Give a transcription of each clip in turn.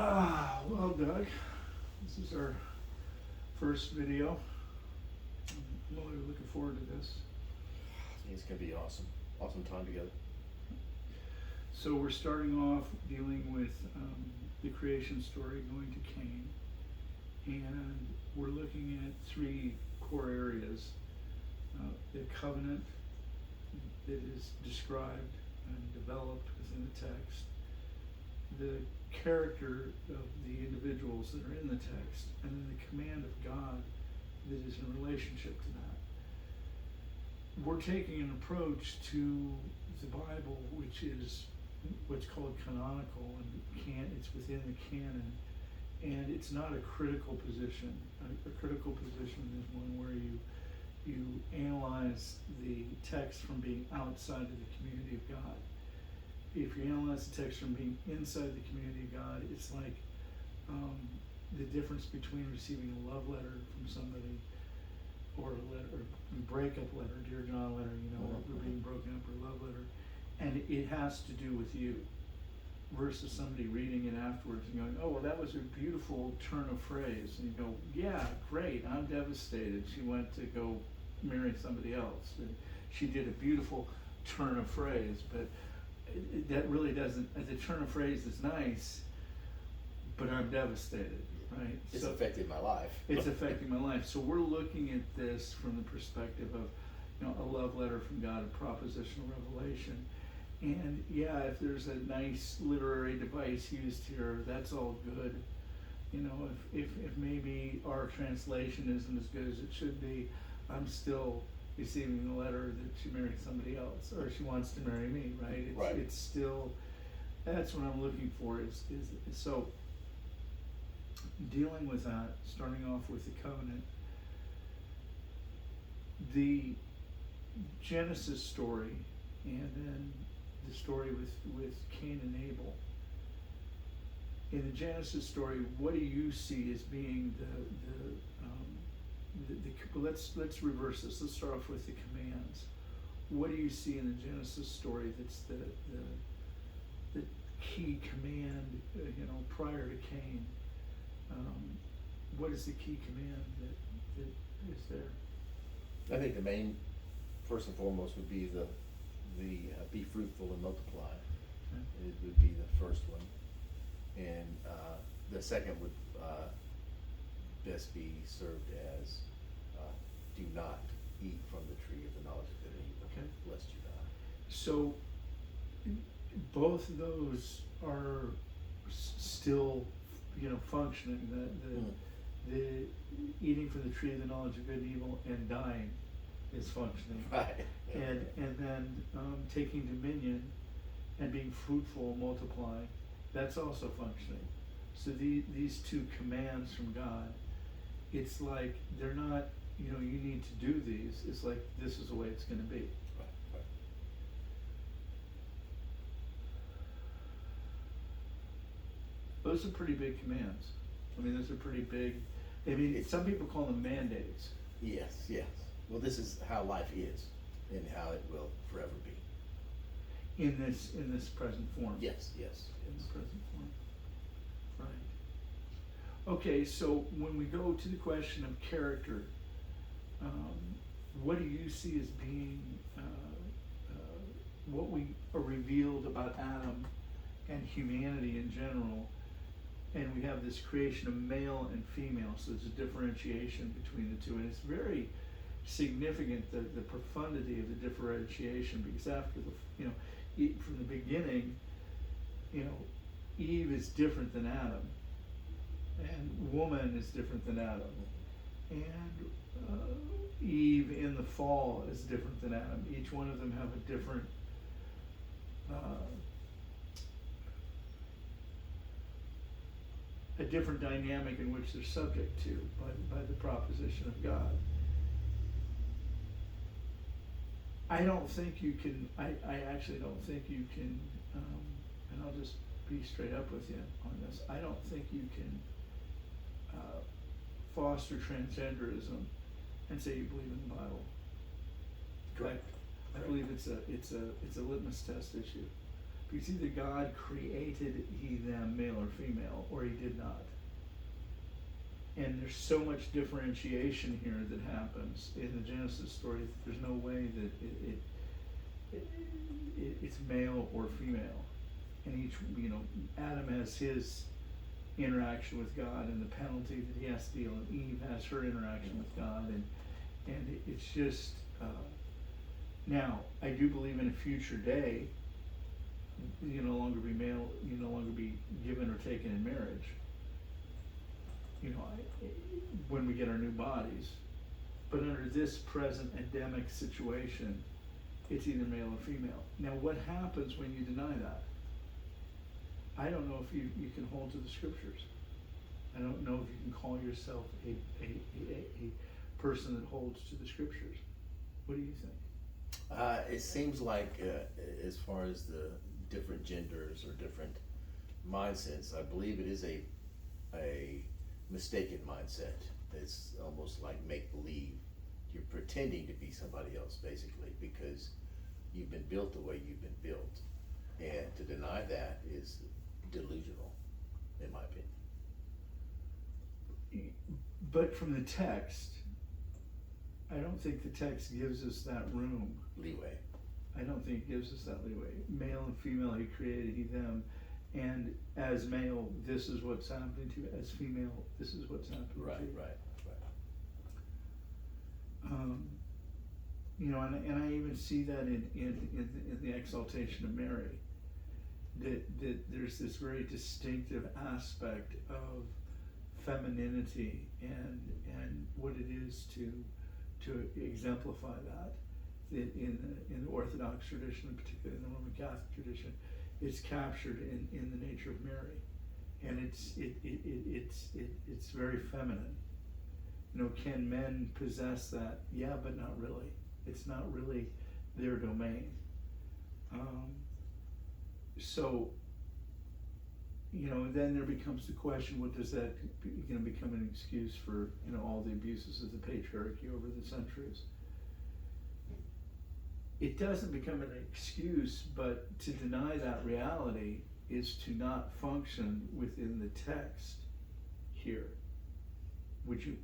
Well, Doug, this is our first video. I'm really looking forward to this. I think it's gonna be awesome. Awesome time together. So we're starting off dealing with the creation story, going to Cain, and we're looking at three core areas. The covenant that is described and developed within the text, the character of the individuals that are in the text, and then the command of God that is in relationship to that. We're taking an approach to the Bible which is what's called canonical, and it's within the canon, and it's not a critical position. A critical position is one where you analyze the text from being outside of the community of God. If you analyze the text from being inside the community of God, it's like the difference between receiving a love letter from somebody or a letter, a breakup letter, dear John letter, we're being broken up, or love letter, and it has to do with you, versus somebody reading it afterwards and going, oh, well, that was a beautiful turn of phrase, and you go, yeah, great, I'm devastated. She went to go marry somebody else, and she did a beautiful turn of phrase, but that really doesn't, the turn of phrase is nice, but I'm devastated, right? It's So affected my life. it's affecting my life. So we're looking at this from the perspective of, a love letter from God, a propositional revelation. And yeah, if there's a nice literary device used here, that's all good. If maybe our translation isn't as good as it should be, I'm still receiving the letter that she married somebody else, or she wants to marry me, right? Right. It's still, that's what I'm looking for, is so dealing with that, starting off with the covenant, the Genesis story, and then the story with Cain and Abel. In the Genesis story, what do you see as being let's reverse this. Let's start off with the commands. What do you see in the Genesis story that's the key command? Prior to Cain, what is the key command that is there? I think the main, first and foremost, would be the be fruitful and multiply. Okay. It would be the first one, and the second would best be served as do not eat from the tree of the knowledge of good and evil, Okay. lest you die. So both of those are still, functioning. The eating from the tree of the knowledge of good and evil and dying is functioning. Right. And then taking dominion and being fruitful, multiplying, that's also functioning. So these two commands from God, it's like they're not, you need to do these. It's like this is the way it's going to be. Right. Those are pretty big commands. Those are pretty big. Some people call them mandates. Yes. Well, this is how life is, and how it will forever be. In this present form. Yes. In the present form. Right. Okay, so when we go to the question of character, what do you see as being what we are revealed about Adam and humanity in general? And we have this creation of male and female, so there's a differentiation between the two, and it's very significant, the profundity of the differentiation, because after from the beginning, Eve is different than Adam, and woman is different than Adam, and Eve in the fall is different than Adam. Each one of them have a different dynamic in which they're subject to by the proposition of God. I don't think you can, I actually don't think you can, and I'll just be straight up with you on this, I don't think you can foster transgenderism and say you believe in the Bible. Correct. I believe it's a litmus test issue. Because either God created he them male or female, or he did not. And there's so much differentiation here that happens in the Genesis story. There's no way that it's male or female. And each, Adam has his interaction with God and the penalty that he has to deal, and Eve has her interaction with God, and it's just now I do believe in a future day you no longer be male, you no longer be given or taken in marriage. When we get our new bodies, but under this present endemic situation, it's either male or female. Now, what happens when you deny that? I don't know if you can hold to the scriptures. I don't know if you can call yourself a person that holds to the scriptures. What do you think? It seems like, as far as the different genders or different mindsets, I believe it is a mistaken mindset. It's almost like make-believe. You're pretending to be somebody else, basically, because you've been built the way you've been built. And to deny that is delusional, in my opinion. But from the text, I don't think the text gives us that room. Leeway. I don't think it gives us that leeway. Male and female, he created he them. And as male, this is what's happening to you. As female, this is what's happening to you. Right. And I even see that in the exaltation of Mary. That there's this very distinctive aspect of femininity and what it is to exemplify that. In the Orthodox tradition, and particularly in the Roman Catholic tradition, it's captured in the nature of Mary, and it's very feminine. Can men possess that? Yeah, but not really. It's not really their domain. Then there becomes the question: what does that become an excuse for all the abuses of the patriarchy over the centuries? It doesn't become an excuse, but to deny that reality is to not function within the text here. Would you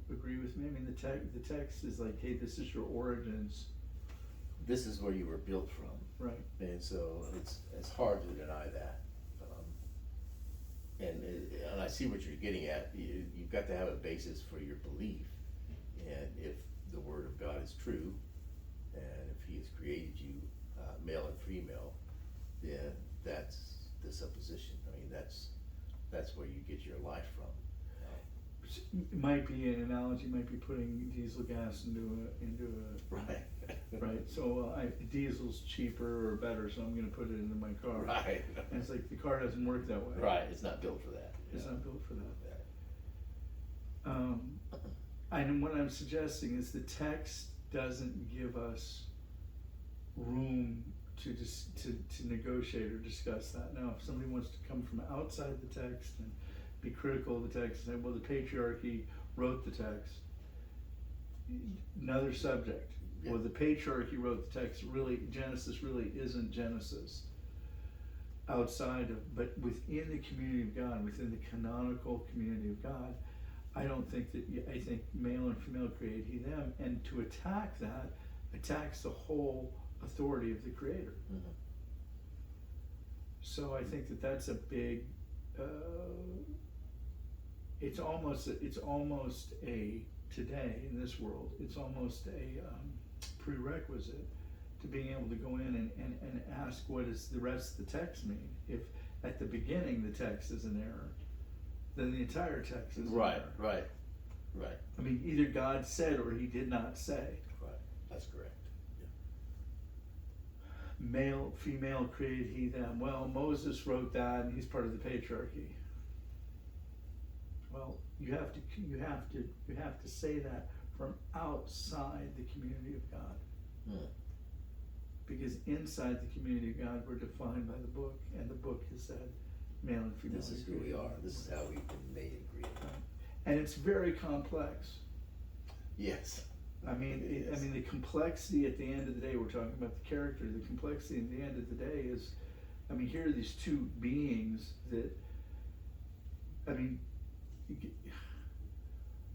agree with me? I mean, the text is like, hey, this is your origins. This is where you were built from. Right. And so it's hard to deny that. And I see what you're getting at. You've got to have a basis for your belief. And if the Word of God is true, and if He has created you male and female, then that's the supposition. I mean, that's where you get your life from. It might be an analogy. Might be putting diesel gas into a Right. Right. So diesel's cheaper or better, so I'm going to put it into my car. Right. And it's like the car doesn't work that way. Right. It's not built for that. It's not built for that. And what I'm suggesting is the text doesn't give us room to negotiate or discuss that. Now, if somebody wants to come from outside the text and be critical of the text and say, well, the patriarchy wrote the text, another subject. Yeah. Well, the patriarchy wrote the text. Really, Genesis really isn't Genesis. Outside of, but within the community of God, within the canonical community of God, I think male and female create he them, and to attack that attacks the whole authority of the Creator. Mm-hmm. So I think that's a big. It's almost a today in this world. It's almost a prerequisite to being able to go in and ask what does the rest of the text mean. If at the beginning the text is an error, then the entire text is an error. Right. I mean, either God said or He did not say. Right. That's correct. Yeah. Male, female created he them. Well, Moses wrote that, and he's part of the patriarchy. Well, you have to say that from outside the community of God. Hmm. Because inside the community of God, we're defined by the book, and the book has said male and female. This is who we are. This is how we've been made and created. And it's very complex. Yes. I mean, the complexity at the end of the day, we're talking about the character. The complexity at the end of the day is I mean, here are these two beings that, I mean,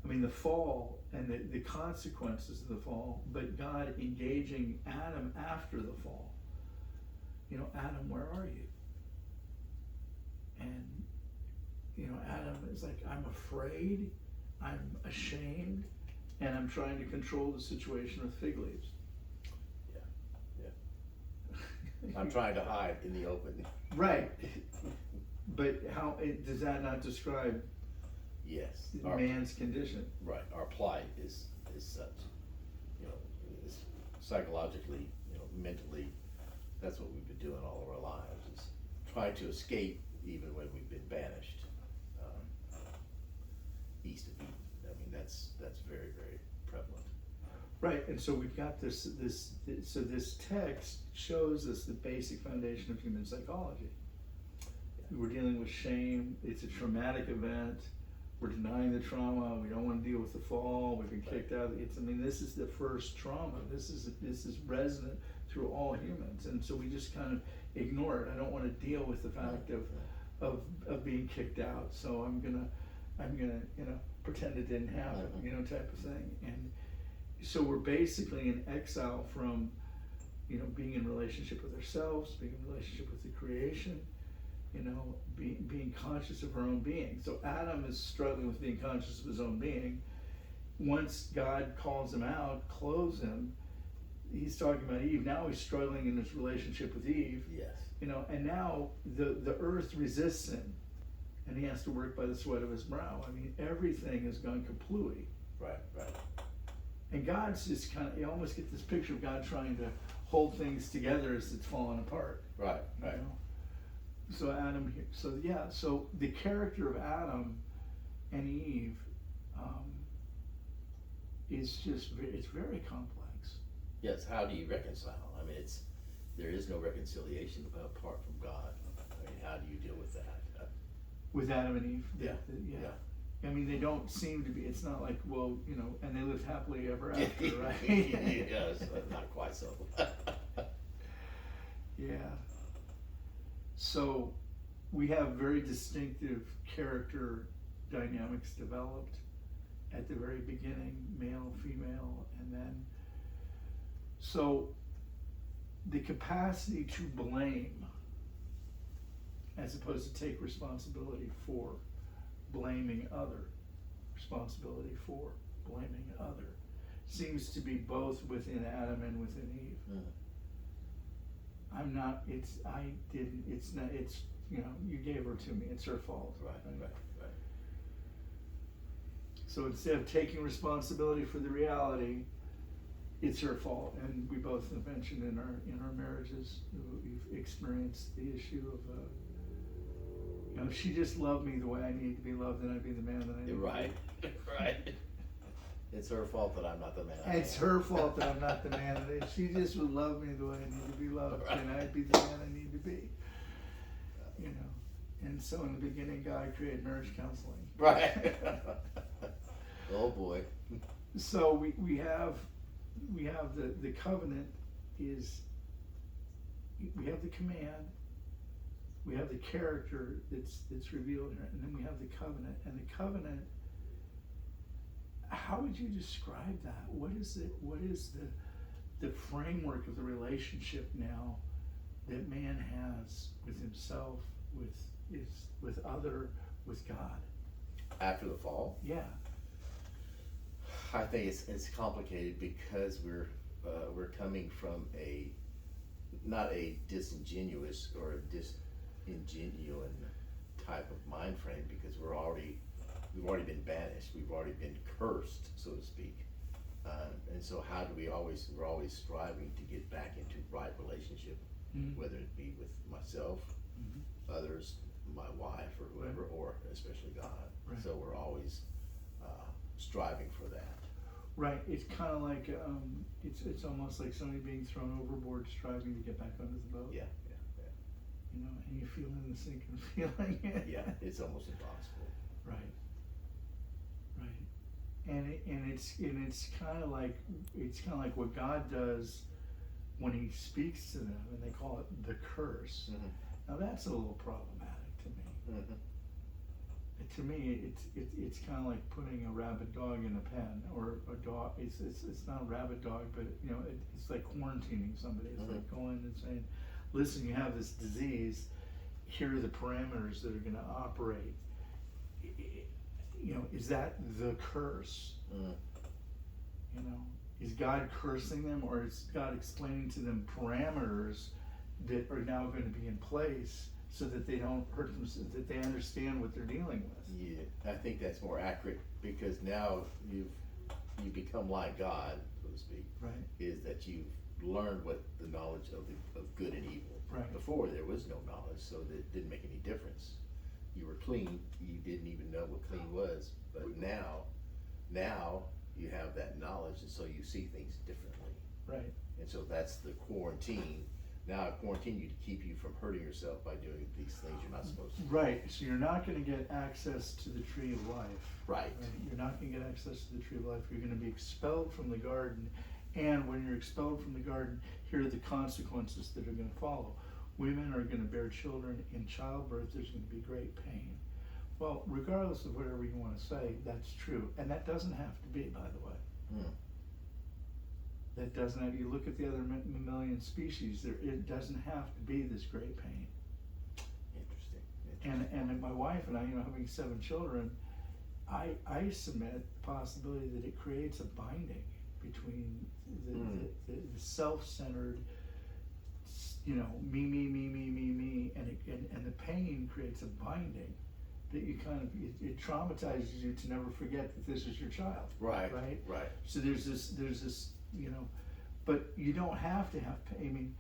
the fall and the consequences of the fall, but God engaging Adam after the fall. You know, Adam, where are you? And, you know, Adam is like, I'm afraid, I'm ashamed, and I'm trying to control the situation with fig leaves. I'm trying to hide in the open. Right. But how, does that not describe Yes. man's condition? Right, our plight is such, you know, is psychologically, you know, mentally, that's what we've been doing all of our lives, is trying to escape even when we've been banished, east of Eden. I mean, that's very, very prevalent. Right, and so we've got this text shows us the basic foundation of human psychology. We're dealing with shame, it's a traumatic event, we're denying the trauma, we don't wanna deal with the fall, we've been kicked out, this is the first trauma, this is resonant through all humans, and so we just kind of ignore it. I don't wanna deal with the fact of being kicked out, so I'm gonna, you know, pretend it didn't happen, you know, type of thing. And so we're basically in exile from, you know, being in relationship with ourselves, being in relationship with the creation, you know, being conscious of our own being. So Adam is struggling with being conscious of his own being. Once God calls him out, clothes him, he's talking about Eve. Now he's struggling in his relationship with Eve. Yes. You know, and now the earth resists him, and he has to work by the sweat of his brow. I mean, everything has gone kaplooey. Right. And God's just kind of, you almost get this picture of God trying to hold things together as it's falling apart. Right. You know? So Adam, so the character of Adam and Eve is just, it's very complex. Yes, how do you reconcile? I mean, there is no reconciliation apart from God. I mean, how do you deal with that? With Adam and Eve? Yeah. I mean, they don't seem to be, it's not like, well, you know, and they lived happily ever after, right? Yes, not quite so. Yeah. So we have very distinctive character dynamics developed at the very beginning, male, female, and then, so the capacity to blame as opposed to take responsibility for blaming other, responsibility for blaming other, seems to be both within Adam and within Eve. You know, you gave her to me, it's her fault. Right. So instead of taking responsibility for the reality, it's her fault. And we both have mentioned in our marriages, we've experienced the issue of, you know, she just loved me the way I needed to be loved, and I'd be the man that I need to be. Right. It's her fault that I'm not the man. It's her fault that I'm not the man that she just would love me the way I need to be loved, Right. and I'd be the man I need to be. You know, and so in the beginning, God created marriage counseling. Right. Oh boy. So we have the covenant is, we have the command, we have the character that's revealed here, and then we have the covenant. And the covenant, how would you describe that? What is the framework of the relationship now that man has with himself, with other, with God? After the fall? Yeah. I think it's complicated because we're coming from not a disingenuous or a disingenuine type of mind frame, because we've already been banished, we've already been cursed, so to speak, and so how do we're always striving to get back into right relationship, whether it be with myself, others, my wife, or whoever, or especially God. Right. So we're always striving for that. Right, it's kind of like, it's almost like somebody being thrown overboard striving to get back under the boat. Yeah. You know, and you're feeling the sinking feeling. Yeah, it's almost impossible. Right. And it's kind of like what God does when he speaks to them, and they call it the curse. Now that's a little problematic to me. Mhm. To me, it's kind of like putting a rabid dog in a pen, or a dog. It's not a rabid dog, but you know, it's like quarantining somebody. It's like going and saying, "Listen, you have this disease. Here are the parameters that are going to operate." You know, is that the curse? You know, is God cursing them, or is God explaining to them parameters that are now going to be in place so that they don't hurt them, so that they understand what they're dealing with? Yeah, I think that's more accurate, because now you become like God, so to speak. Right. Is that you've learned what the knowledge of good and evil. Right. Before, there was no knowledge, so that it didn't make any difference. You were clean, you didn't even know what clean was, but now you have that knowledge, and so you see things differently. Right. And so that's the quarantine. Now I quarantine you to keep you from hurting yourself by doing these things you're not supposed to. Right. So you're not going to get access to the tree of life. Right. You're not going to get access to the tree of life. You're going to be expelled from the garden, and when you're expelled from the garden, here are the consequences that are going to follow. Women are going to bear children in childbirth. There's going to be great pain. Well, regardless of whatever you want to say, that's true, and that doesn't have to be, by the way. That doesn't have. You look at the other mammalian species. It doesn't have to be this great pain. Interesting. And my wife and I, you know, having 7 children, I submit the possibility that it creates a binding between the self-centered, you know, me, and the pain creates a binding that you kind of, it traumatizes you to never forget that this is your child. Right. Right. Right. So there's this, you know, but you don't have to have pain. I mean,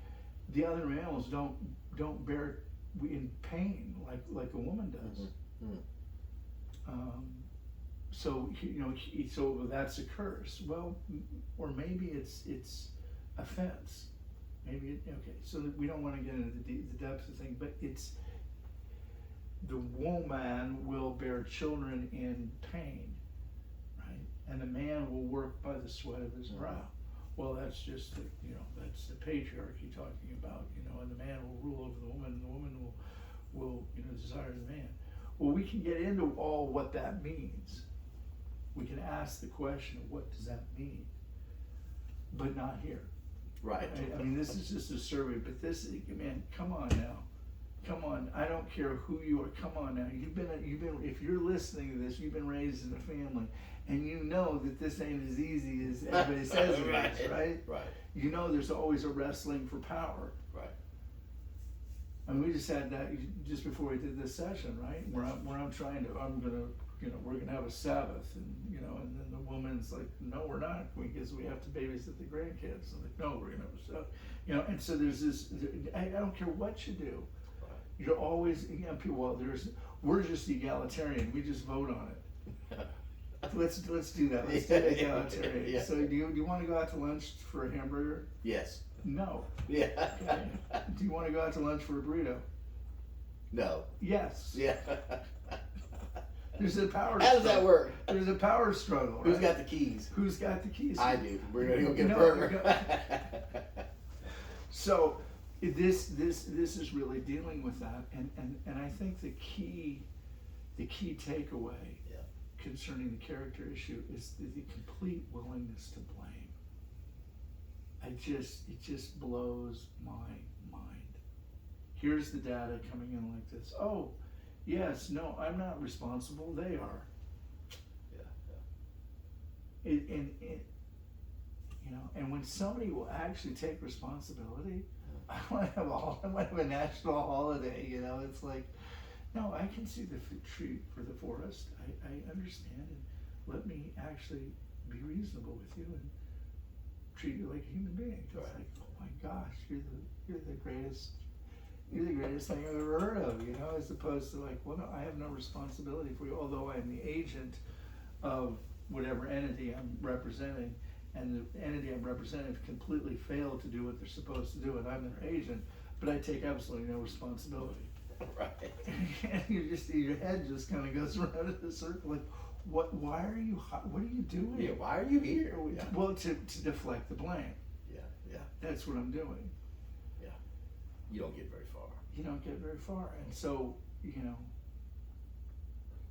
the other animals don't bear in pain like a woman does. So you know, so that's a curse. Well, or maybe it's offense. Maybe okay. So we don't want to get into the depths of things, but it's the woman will bear children in pain, right? And the man will work by the sweat of his brow. Well, that's just the, you know, that's the patriarchy talking about, you know, and the man will rule over the woman, and the woman will you know, desire the man. Well, we can get into all what that means. We can ask the question of what does that mean, but not here. Right. I mean, this is just a survey, but this, man, come on now. Come on, I don't care who you are, come on now. You've been, if you're listening to this, you've been raised in a family, and you know that this ain't as easy as everybody says it is, right? Right. You know there's always a wrestling for power. Right. I mean, we just had that just before we did this session, right? Where I'm trying to, I'm gonna, you know, we're gonna have a Sabbath, and you know, and then the woman's like, no, we're not, because we have to babysit the grandkids. I'm like, no, we're gonna have a Sabbath, you know. And so there's this. I don't care what you do. You're always, you know, people. Well, we're just egalitarian. We just vote on it. Let's do that. Let's do egalitarian. Yeah. So do you want to go out to lunch for a hamburger? Yes. No. Yeah. Okay. Do you want to go out to lunch for a burrito? No. Yes. Yeah. There's a power. How does that work? There's a power struggle. Right? Who's got the keys? Who's got the keys? I do. We're gonna go get No, a burger. So this is really dealing with that, and I think the key takeaway concerning the character issue is the complete willingness to blame. It just blows my mind. Here's the data coming in like this. Oh, yes, no, I'm not responsible. They are. And you know, and when somebody will actually take responsibility, I want to have a national holiday. You know, it's like, no, I can see the tree for the forest. I understand, and let me actually be reasonable with you and treat you like a human being. It's like, oh my gosh, you're the greatest. You're the greatest thing I've ever heard of, you know, as opposed to like, well, no, I have no responsibility for you, although I'm the agent of whatever entity I'm representing, and the entity I'm representing completely failed to do what they're supposed to do, and I'm their agent, but I take absolutely no responsibility. Right. And your head just kind of goes around in a circle, like, what are you doing? Yeah, why are you here? Yeah. Well, to deflect the blame. Yeah. That's what I'm doing. Yeah. You don't get very far. you don't get very far. And so, you know,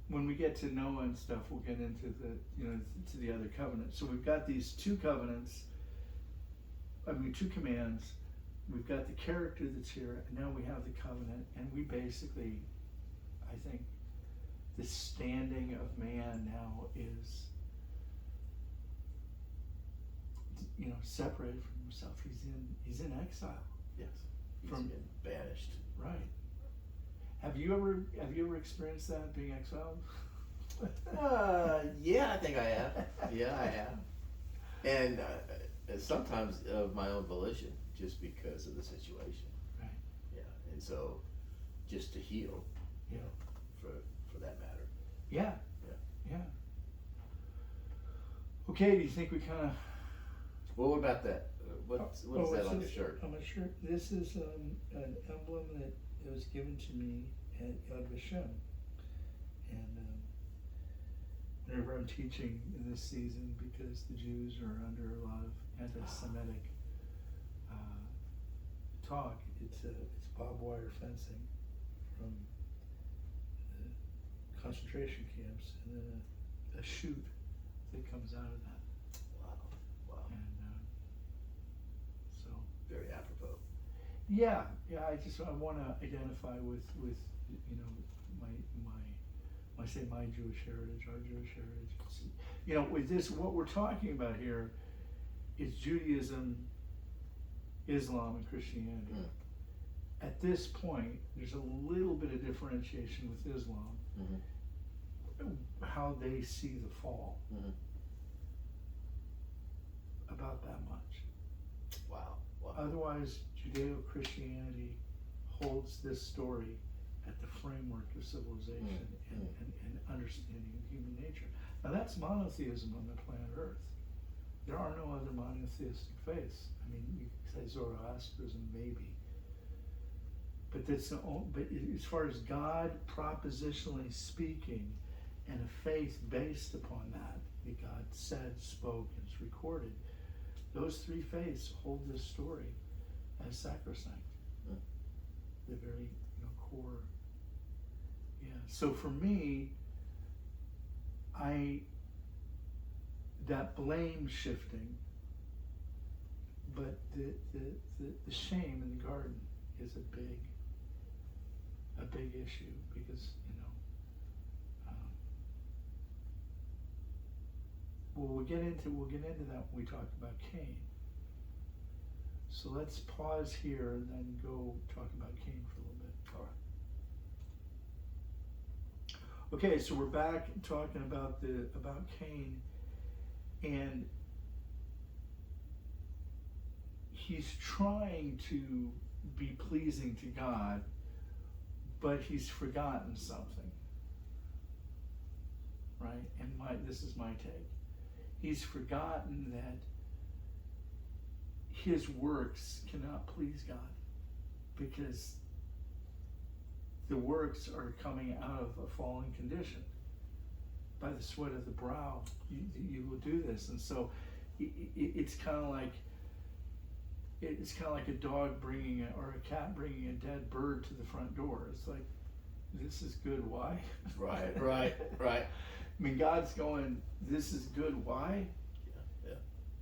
when we get to Noah and stuff, we'll get into the, you know, to the other covenants. So we've got these two covenants, two commands. We've got the character that's here, and now we have the covenant, and we basically, I think, the standing of man now is, you know, separated from himself. He's in exile. Yes. He's From- been banished. Right. Have you ever experienced that, being exiled? Yeah, I think I have. Yeah, I have. And sometimes of my own volition, just because of the situation. Right. Yeah, and so just to heal, you know, for that matter. Yeah. Yeah. Yeah. Okay, do you think we kind of... Well, what about that? What is that on your shirt? On my shirt, this is an emblem that was given to me at Yad Vashem. And whenever I'm teaching in this season, because the Jews are under a lot of anti-Semitic talk, it's barbed wire fencing from the concentration camps, and then a chute that comes out of that. Wow. And so Very apropos. yeah, I want to identify with you know, my say my Jewish heritage, our Jewish heritage. You know, with this, what we're talking about here is Judaism, Islam, and Christianity. Mm. At this point, there's a little bit of differentiation with Islam, Mm-hmm. how they see the fall. Mm-hmm. About that much. Wow. Otherwise, Judeo-Christianity holds this story at the framework of civilization and understanding of human nature. Now that's monotheism on the planet Earth. There are no other monotheistic faiths. I mean, you could say Zoroastrianism maybe. But that's but as far as God propositionally speaking, and a faith based upon that God said, spoke, and is recorded, those three faiths hold this story as sacrosanct. Mm. The very, you know, core. Yeah. So for me, that blame shifting, but the shame in the garden is a big issue, because, you know, we'll get into that when we talk about Cain. So let's pause here and then go talk about Cain for a little bit. All right. Okay, so we're back talking about Cain, and he's trying to be pleasing to God, but he's forgotten something, right? And this is my take. He's forgotten that his works cannot please God, because the works are coming out of a fallen condition. By the sweat of the brow, you will do this. And so it's kind of like a dog or a cat bringing a dead bird to the front door. It's like, this is good. Why? Right. I mean, God's going, this is good. Why? Yeah.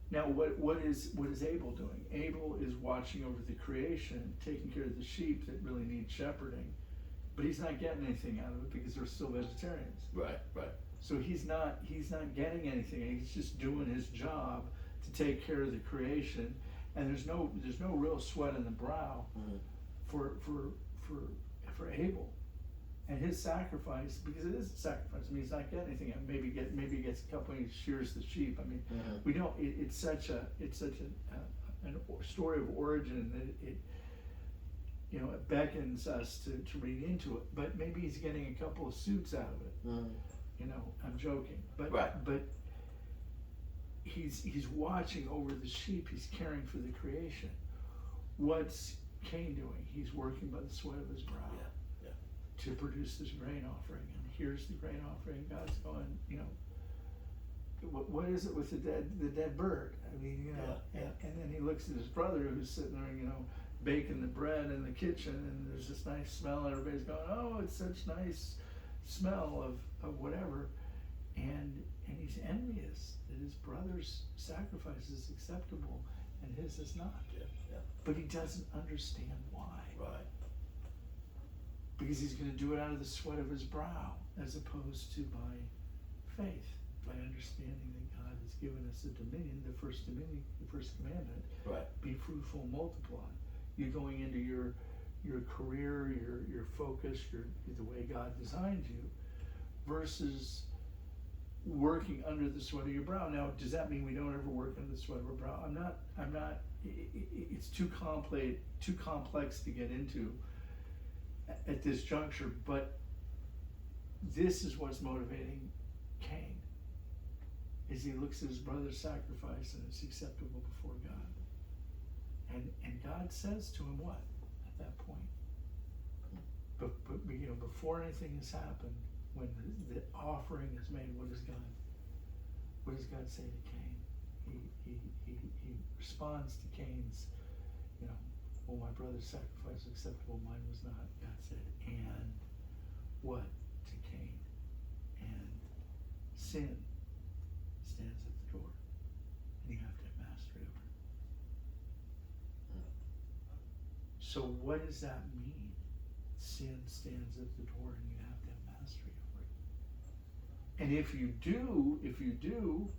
Now, what is Abel doing? Abel is watching over the creation, taking care of the sheep that really need shepherding, but he's not getting anything out of it because they're still vegetarians. Right. So he's not getting anything. He's just doing his job to take care of the creation, and there's no real sweat in the brow for Abel. And his sacrifice, because it is a sacrifice. I mean, he's not getting anything. Maybe he gets a couple, and he shears the sheep. I mean, we don't. It's such a story of origin that it beckons us to read into it. But maybe he's getting a couple of suits out of it. You know, I'm joking. But but he's watching over the sheep. He's caring for the creation. What's Cain doing? He's working by the sweat of his brow. To produce this grain offering, and here's the grain offering. God's going, you know, what is it with the dead bird? I mean, you know, and then he looks at his brother who's sitting there, you know, baking the bread in the kitchen, and there's this nice smell, and everybody's going, oh, it's such nice smell of whatever, and he's envious that his brother's sacrifice is acceptable and his is not. Yeah, yeah, But he doesn't understand why. right. Because he's going to do it out of the sweat of his brow, as opposed to by faith, by understanding that God has given us a dominion, the first commandment. Right. Be fruitful, multiply. You're going into your career, your focus, the way God designed you, versus working under the sweat of your brow. Now, does that mean we don't ever work under the sweat of our brow? I'm not. It's too complex to get into at this juncture. But this is what's motivating Cain. Is he looks at his brother's sacrifice and it's acceptable before God. And God says to him what at that point? But before anything has happened, when the offering is made, what does God say to Cain? He responds to Cain's, well, my brother's sacrifice was acceptable, mine was not. God said, and what to Cain? And sin stands at the door, and you have to have mastery over it. So what does that mean? Sin stands at the door, and you have to have mastery over it. And if you do,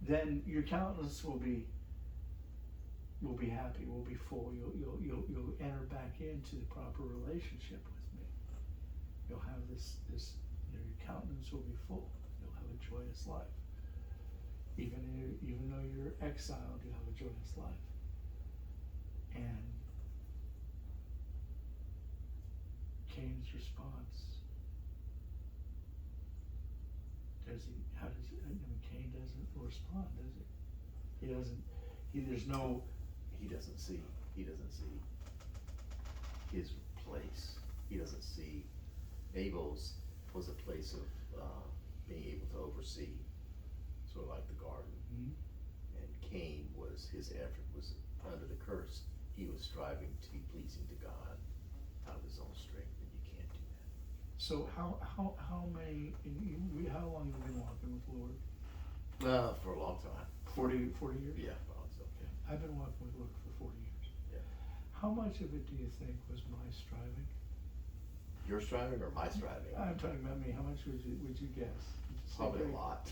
then your countenance will be happy, will be full. You'll enter back into the proper relationship with me. You'll have this your countenance will be full. You'll have a joyous life. Even though you're exiled, you have a joyous life. And Cain's response, Cain doesn't respond, does he? He doesn't see his place. He doesn't see Abel's was a place of being able to oversee, sort of like the garden. Mm-hmm. And Cain his effort was under the curse. He was striving to be pleasing to God out of his own strength, and you can't do that. So how long have you been walking with the Lord? For a long time. 40 years? Yeah, well, it's okay. I've been walking with the Lord for 40 years. Yeah. How much of it do you think was my striving? Your striving or my striving? I'm talking about me. How much would you guess? Probably a lot.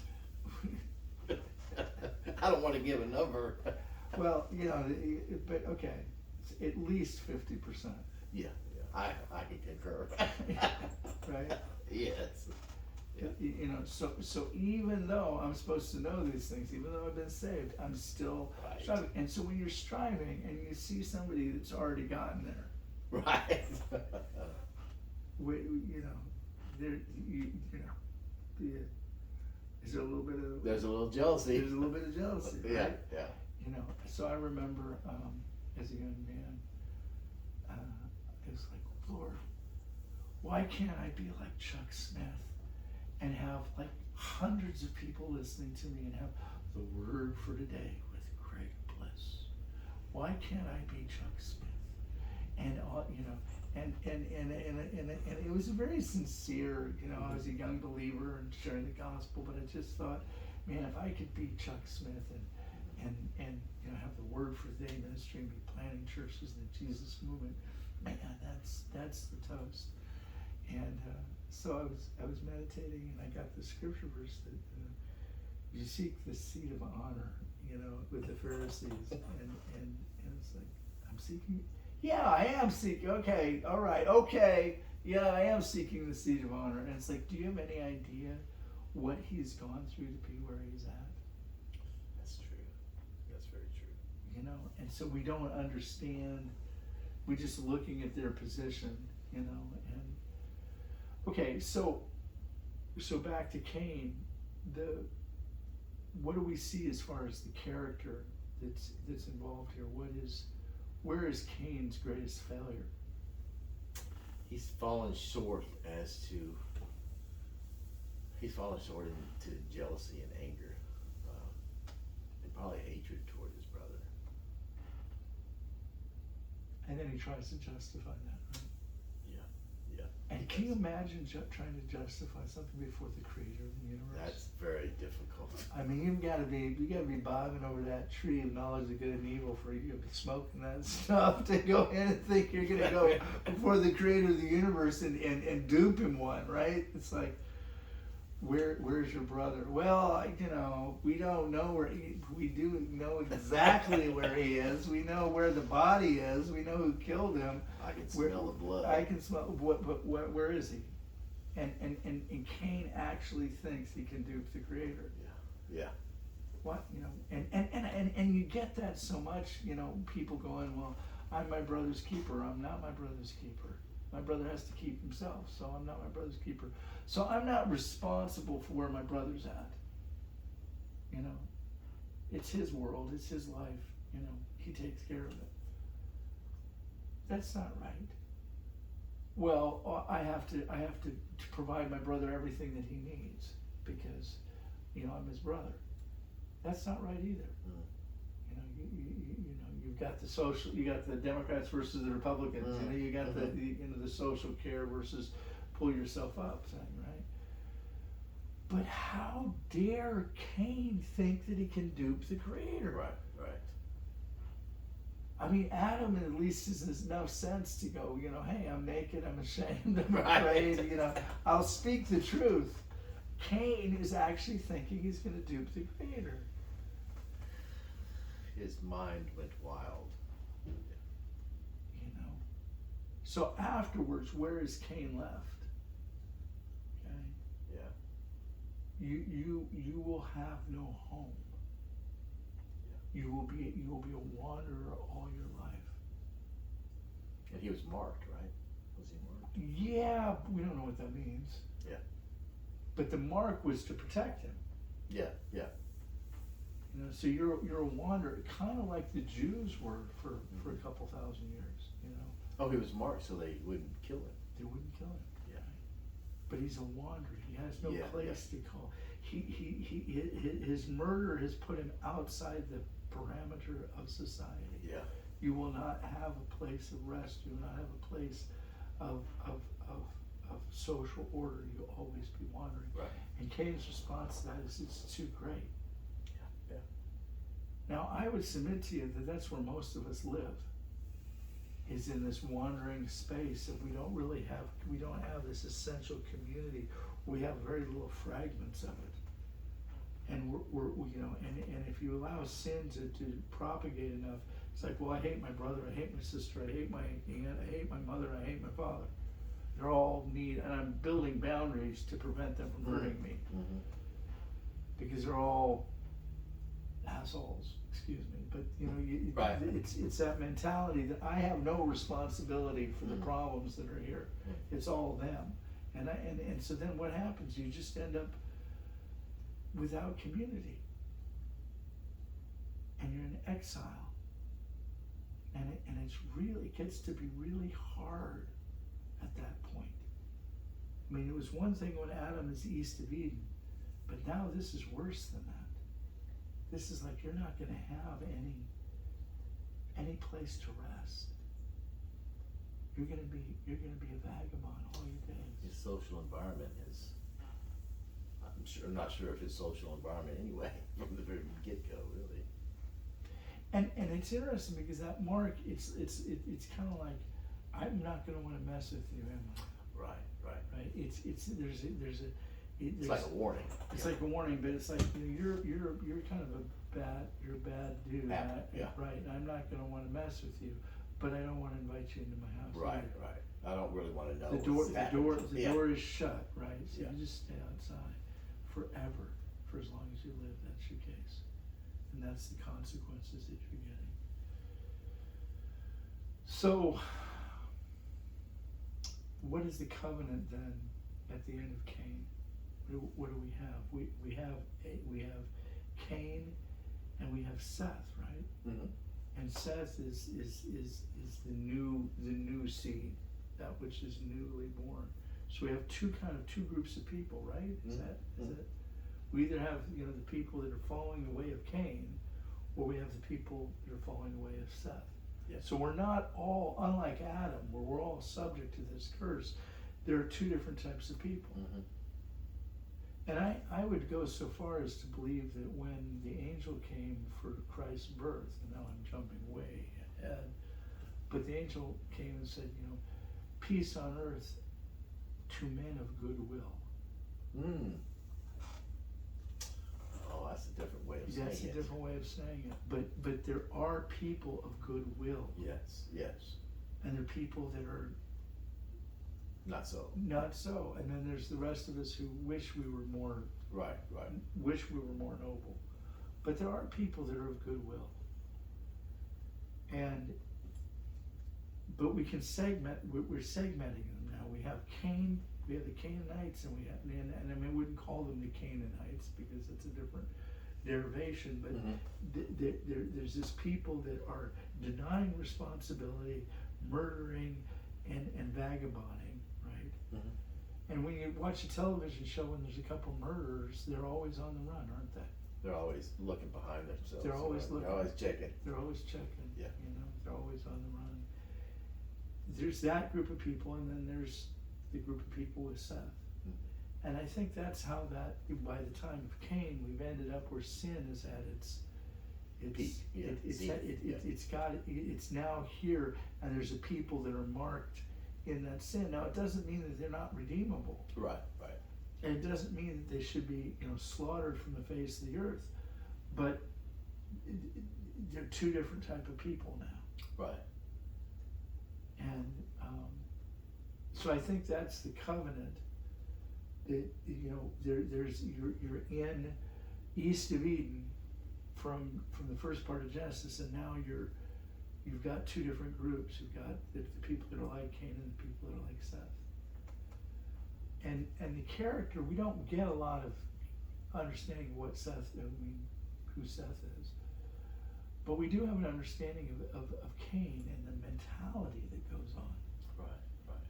I don't want to give a number. Well, but okay, it's at least 50%. Yeah, I can concur. Right? Yes. Yeah. So even though I'm supposed to know these things, even though I've been saved, I'm still striving. And so when you're striving and you see somebody that's already gotten there, right? Is there a little bit of? There's a little jealousy. There's a little bit of jealousy. Yeah, Right? yeah. So I remember as a young man, it was like, Lord, why can't I be like Chuck Smith and have like hundreds of people listening to me and have the word for today with Craig Bliss? Why can't I be Chuck Smith? And and it was very sincere. I was a young believer and sharing the gospel, but I just thought, man, if I could be Chuck Smith and have the word for the day ministry and be planting churches in the Jesus movement, man, that's the toast. And so I was meditating, and I got the scripture verse that you seek the seat of honor, with the Pharisees, and it's like, I'm seeking. Yeah, I am seeking. Okay, all right, okay. Yeah, I am seeking the seat of honor. And it's like, do you have any idea what he's gone through to be where he's at? That's true. That's very true. And so we don't understand. We're just looking at their position, and okay, so back to Cain. What do we see as far as the character that's involved here? Where is Cain's greatest failure? He's fallen short into jealousy and anger, and probably hatred toward his brother. And then he tries to justify that, right? Yeah, yeah. And can you imagine trying to justify something before the creator of the universe? That's very difficult. I mean, you gotta be bobbing over that tree of knowledge of good and evil for you to be smoking that stuff to go in and think you're gonna go before the creator of the universe and dupe him one, right? It's like, where's your brother? Well, we don't know where we do know exactly where he is. We know where the body is. We know who killed him. I can smell the blood. I can smell, where is he? And Cain actually thinks he can dupe the creator. Yeah. What, and you get that so much, people going, well, I'm my brother's keeper. I'm not my brother's keeper. My brother has to keep himself, so I'm not my brother's keeper. So I'm not responsible for where my brother's at. It's his world, it's his life, he takes care of it. That's not right. Well, I have to provide my brother everything that he needs because, I'm his brother. That's not right either. You've got you got the Democrats versus the Republicans. You got the social care versus pull yourself up thing, right? But how dare Cain think that he can dupe the creator? Right. I mean, Adam at least has enough sense to go, hey, I'm naked, I'm ashamed, I'm afraid, I'll speak the truth. Cain is actually thinking he's going to dupe the creator. His mind went wild. So afterwards, where is Cain left? Okay. Yeah. You will have no home. Yeah. You will be a wanderer all your life. And he was marked, right? Was he marked? Yeah, we don't know what that means. Yeah. But the mark was to protect him. Yeah. So you're a wanderer, kind of like the Jews were for a couple thousand years. Oh, he was marked so they wouldn't kill him. They wouldn't kill him. Yeah. But he's a wanderer. He has no place to call. His murder has put him outside the parameter of society. Yeah. You will not have a place of rest. You will not have a place of social order. You'll always be wandering. Right. And Cain's response to that is, it's too great. Yeah. Now, I would submit to you that that's where most of us live, is in this wandering space that we don't have this essential community. We have very little fragments of it. And and if you allow sin to propagate enough, it's like, well, I hate my brother, I hate my sister, I hate my aunt, I hate my mother, I hate my father. They're all and I'm building boundaries to prevent them from hurting me. Mm-hmm. Because they're all assholes, excuse me, but Right. it's that mentality that I have no responsibility for the problems that are here. It's all them, and so then what happens? You just end up without community, and you're in exile, and it gets to be really hard at that point. I mean, it was one thing when Adam is east of Eden, but now this is worse than that. This is like you're not going to have any place to rest. You're going to be a vagabond all your days. His social environment is. I'm not sure if his social environment anyway from the very get-go, really. And it's interesting because that mark, it's kind of like, I'm not going to want to mess with you, am I? Right. It's like a warning. It's like a warning, but it's like, you're kind of a bad dude. Right. And I'm not going to want to mess with you, but I don't want to invite you into my house. Right. I don't really want to know. The door is shut, right? So Yeah. you just stay outside forever for as long as you live. That's your case, and that's the consequences that you're getting. So, what is the covenant then at the end of Cain? What do we have? We have Cain, and we have Seth, right? Mm-hmm. And Seth is the new seed, that which is newly born. So we have two groups of people, right? Is that we either have the people that are following the way of Cain, or we have the people that are following the way of Seth. Yeah. So we're not all, unlike Adam, where we're all subject to this curse. There are two different types of people. Mm-hmm. And I would go so far as to believe that when the angel came for Christ's birth, and now I'm jumping way ahead, but the angel came and said, you know, peace on earth to men of goodwill. Mm. Oh, that's a different way of saying it. That's a different way of saying it. But there are people of goodwill. Yes, yes. And there are people that are Not so. not so. And then there's the rest of us who wish we were more, Right. wish we were more noble. But there are people that are of goodwill. But we can segment, we're segmenting them now. We have Cain, we have the Canaanites, and we have, and I mean, I wouldn't call them the Canaanites because it's a different derivation, but Mm-hmm. there's this people that are denying responsibility, murdering, and vagabonding, right? Mm-hmm. And when you watch a television show and there's a couple murderers, they're always on the run, aren't they? They're always looking behind themselves. They're always looking. They're always checking. They're always checking. Yeah. You know, they're always on the run. There's that group of people, and then there's the group of people with Seth. Mm-hmm. And I think that's how that, by the time of Cain, we've ended up where sin is at its Peak, yeah, it's now here, and there's a people that are marked in that sin. Now, it doesn't mean that they're not redeemable. Right. And it doesn't mean that they should be, you know, slaughtered from the face of the earth. But they're two different type of people now. Right. And so I think that's the covenant that, you know, there's you're in east of Eden from the first part of Genesis, and now you've got two different groups. You've got the people that are like Cain and the people that are like Seth. And the character, we don't get a lot of understanding of what who Seth is. But we do have an understanding of Cain and the mentality that goes on. Right.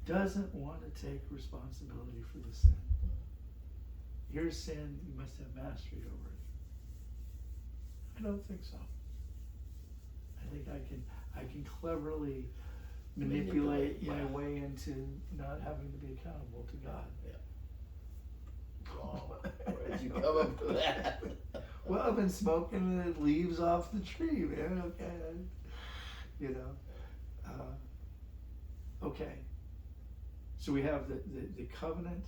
Doesn't want to take responsibility for the sin. Here's sin, you must have mastery over it. I don't think so. I think I can cleverly manipulate yeah. my way into not having to be accountable to God. Yeah. Oh, where did you come up with that? Well, I've been smoking the leaves off the tree, man. Okay, you know. Okay. So we have the covenant.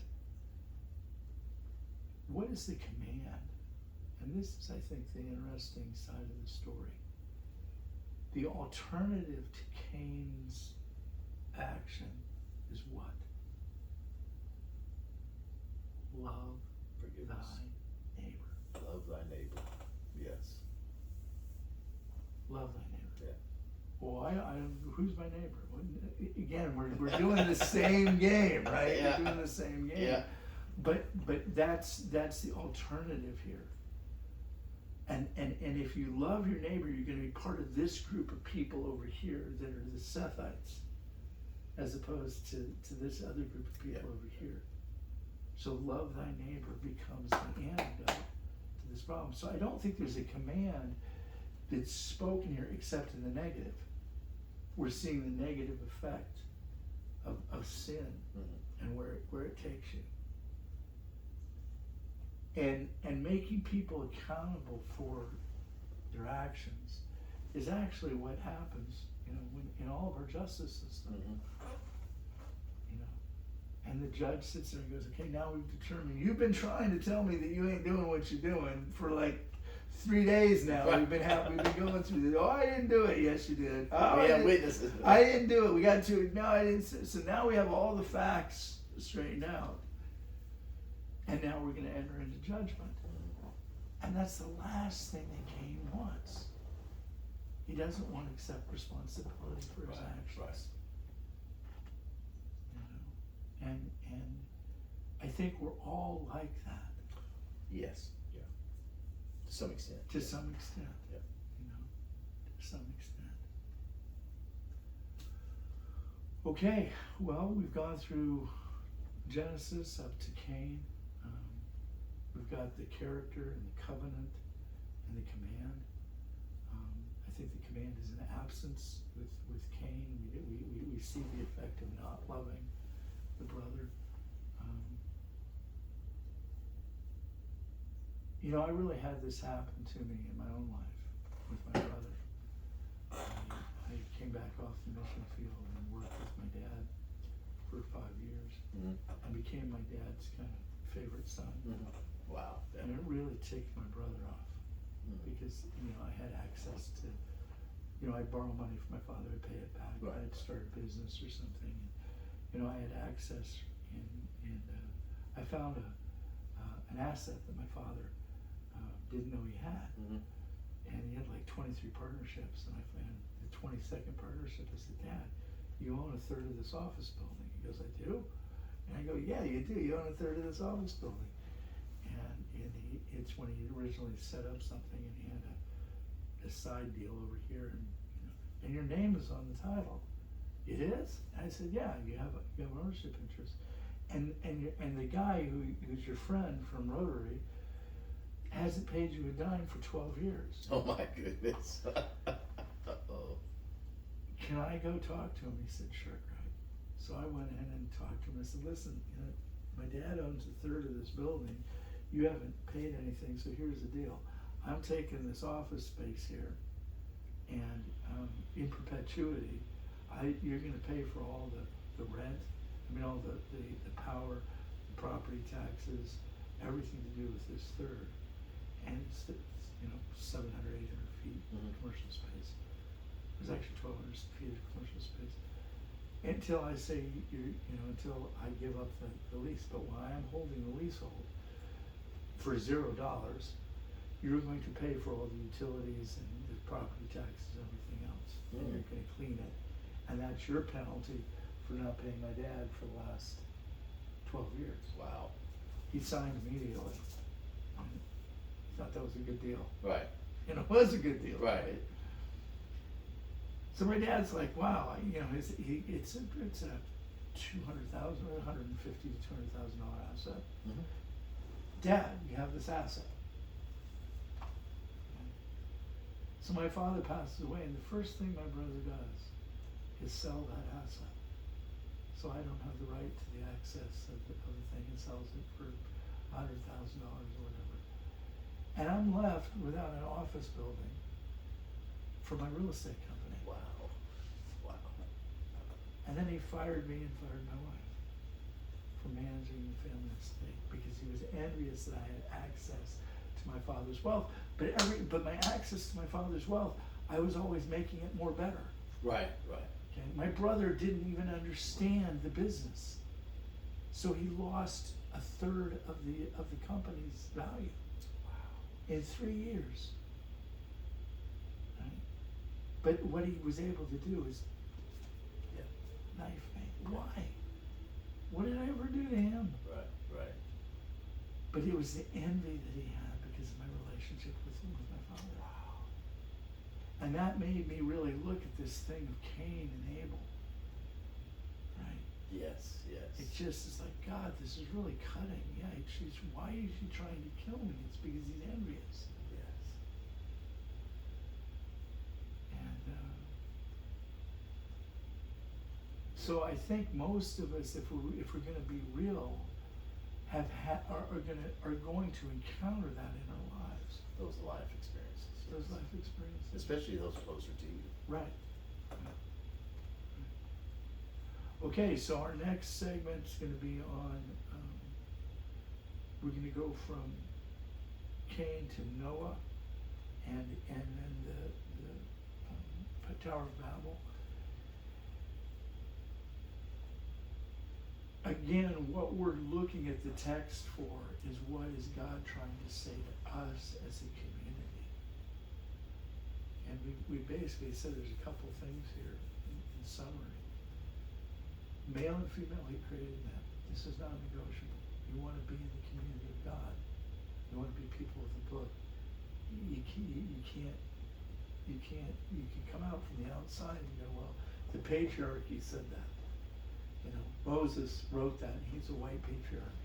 What is the command? And this is, I think, the interesting side of the story. The alternative to Cain's action is what? Love Forgiveness. thy neighbor. Love thy neighbor. Yes. Love thy neighbor. Yeah. Well, I who's my neighbor? Well, again, we're doing the same game, right? Yeah. We're doing the same game. Yeah. But that's the alternative here. And if you love your neighbor, you're going to be part of this group of people over here that are the Sethites, as opposed to this other group of people over here. So love thy neighbor becomes the antidote to this problem. So I don't think there's a command that's spoken here except in the negative. We're seeing the negative effect of sin and where it takes you. And making people accountable for their actions is actually what happens, you know, when, in all of our justice system. You know, and the judge sits there and goes, "Okay, now we've determined you've been trying to tell me that you ain't doing what you're doing for like 3 days now. We've been going through this. Oh, I didn't do it. Yes, you did. Oh, we have witnesses. I didn't do it. We got to. No, I didn't. So now we have all the facts straightened out, and now we're going to enter into judgment." And that's the last thing that Cain wants. He doesn't want to accept responsibility for his actions. Right. You know? And I think we're all like that. Yes. Yeah. To some extent. To some extent. Yeah. You know, to some extent. Okay, well, we've gone through Genesis up to Cain. We've got the character and the covenant and the command. I think the command is an absence with Cain. We see the effect of not loving the brother. You know, I really had this happen to me in my own life with my brother. I came back off the mission field and worked with my dad for 5 years. Mm-hmm. I became my dad's kind of favorite son. Mm-hmm. Wow. And it really ticked my brother off Mm-hmm. because, you know, I had access to, you know, I'd borrow money from my father, I'd pay it back, Right. I'd start a business or something. And, you know, I had access and I found an asset that my father didn't know he had. Mm-hmm. And he had like 23 partnerships, and I found the 22nd partnership. I said, Dad, you own a third of this office building. He goes, I do? And I go, yeah, you do. You own a third of this office building. And it's when he originally set up something, and he had a side deal over here, and you know, and your name is on the title. It is? And I said, yeah, you have ownership interest. And the guy who's your friend from Rotary hasn't paid you a dime for 12 years. Oh my goodness. Uh-oh. Can I go talk to him? He said, sure, Greg. So I went in and talked to him. I said, listen, you know, my dad owns a third of this building. You haven't paid anything, so here's the deal. I'm taking this office space here, and in perpetuity, you're going to pay for all the rent, all the power, the property taxes, everything to do with this third. And it's you know, 700, 800 feet Mm-hmm. commercial space. There's actually 1,200 feet of commercial space. Until I say, until I give up the lease. But while I'm holding the leasehold for $0, you're going to pay for all the utilities and the property taxes and everything else. Mm-hmm. And you're going to clean it. And that's your penalty for not paying my dad for the last 12 years. Wow. He signed immediately. Thought that was a good deal. Right. And it was a good deal. Right. So my dad's like, wow, you know, it's a $200,000 or $150,000 to $200,000 asset. Mm-hmm. Dad, you have this asset. So my father passes away, and the first thing my brother does is sell that asset. So I don't have the right to the access of the thing, and sells it for $100,000 or whatever. And I'm left without an office building for my real estate company. Wow. Wow. And then he fired me and fired my wife for managing the family estate because he was envious that I had access to my father's wealth. But my access to my father's wealth, I was always making it more better. Right, right. Okay? My brother didn't even understand the business. So he lost a third of the company's value. In 3 years. Right? But what he was able to do is knife me. Why? What did I ever do to him? Right, right. But it was the envy that he had because of my relationship with my father. Wow. And that made me really look at this thing of Cain and Abel. Right? Yes, yes. It just is like, God, this is really cutting. Yeah, why is he trying to kill me? It's because he's envious. Yes. And so I think most of us, if we're going to be real, are going to encounter that in our lives. Those life experiences. Those life experiences. Especially those closer to you. Right. Okay, so our next segment is going to be on, we're going to go from Cain to Noah, and then the Tower of Babel. Again, what we're looking at the text for is what is God trying to say to us as a community. And we basically said there's a couple things here in summary. Male and female, he created them. This is non-negotiable. You want to be in the community of God. You want to be people of the book. You can come out from the outside and go, well, the patriarchy said that. You know, Moses wrote that, and he's a white patriarch.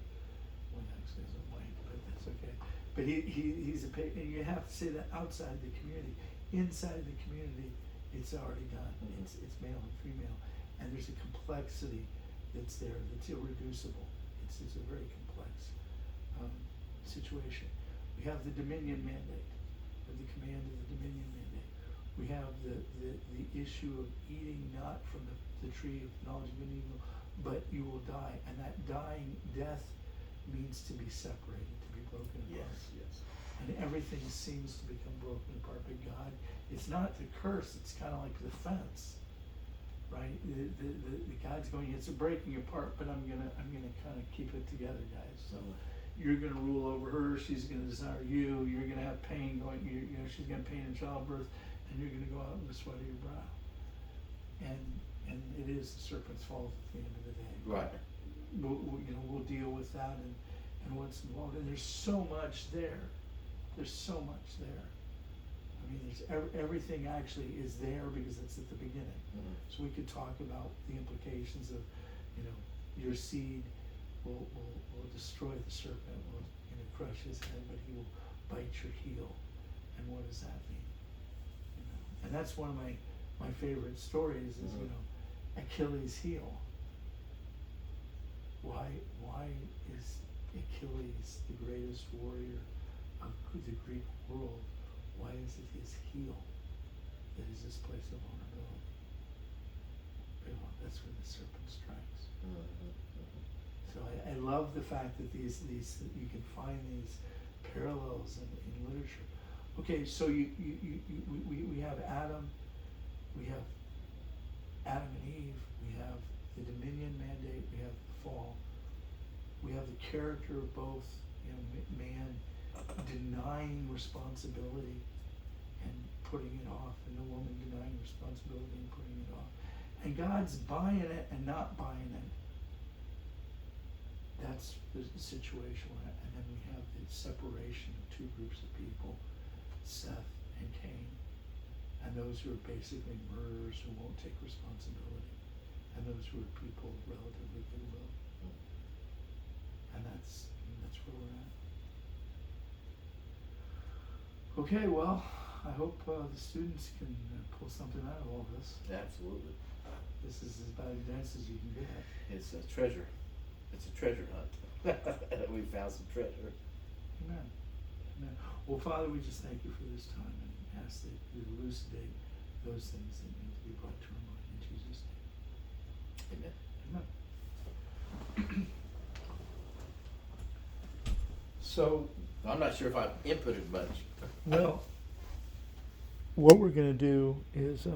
Well, actually, he's a white, but that's okay. But he's a patriarch, and you have to say that outside the community. inside the community, it's already done. Mhm. It's male and female, and there's a complexity that's there that's irreducible. It's a very complex situation. We have the dominion mandate, or the command of the dominion mandate. We have the issue of eating not from the tree of knowledge of good and evil, but you will die. And that dying, death, means to be separated, to be broken apart. Yes. And everything seems to become broken apart. But God, it's not the curse, it's kind of like the fence, right? The God's going, it's a breaking apart, but I'm gonna kind of keep it together, guys. So you're gonna rule over her, she's gonna desire you, you're gonna have pain going, you know, she's gonna have pain in childbirth, and you're gonna go out with the sweat of your brow. And it is the serpent's fault at the end of the day. Right. We'll deal with that and what's involved. And there's so much there. There's so much there. I mean, there's everything actually is there because it's at the beginning. Mhm. So we could talk about the implications of, you know, your seed will destroy the serpent, will, you know, crush his head, but he will bite your heel. And what does that mean? You know? And that's one of my favorite stories is, you know, Achilles' heel. Why is Achilles the greatest warrior of the Greek world? Why is it his heel that is this place of vulnerability? That's where the serpent strikes. So I love the fact that these you can find these parallels in literature. Okay, so we have Adam, we have Adam and Eve, we have the dominion mandate, we have the fall, we have the character of both, you know, man denying responsibility and putting it off, and the woman denying responsibility and putting it off, and God's buying it and not buying it. That's the situation, and then we have the separation of two groups of people, Seth and Cain, and those who are basically murderers who won't take responsibility, and those who are people of relatively goodwill. And that's where we're at. Okay, well, I hope the students can pull something out of all this. Absolutely. This is as bad a dance as you can get. It's a treasure. It's a treasure hunt. We found some treasure. Amen. Amen. Well, Father, we just thank you for this time and ask that you elucidate those things that need to be brought to our mind. In Jesus' name. Amen. Amen. So, I'm not sure if I've inputted much. well, what we're going to do is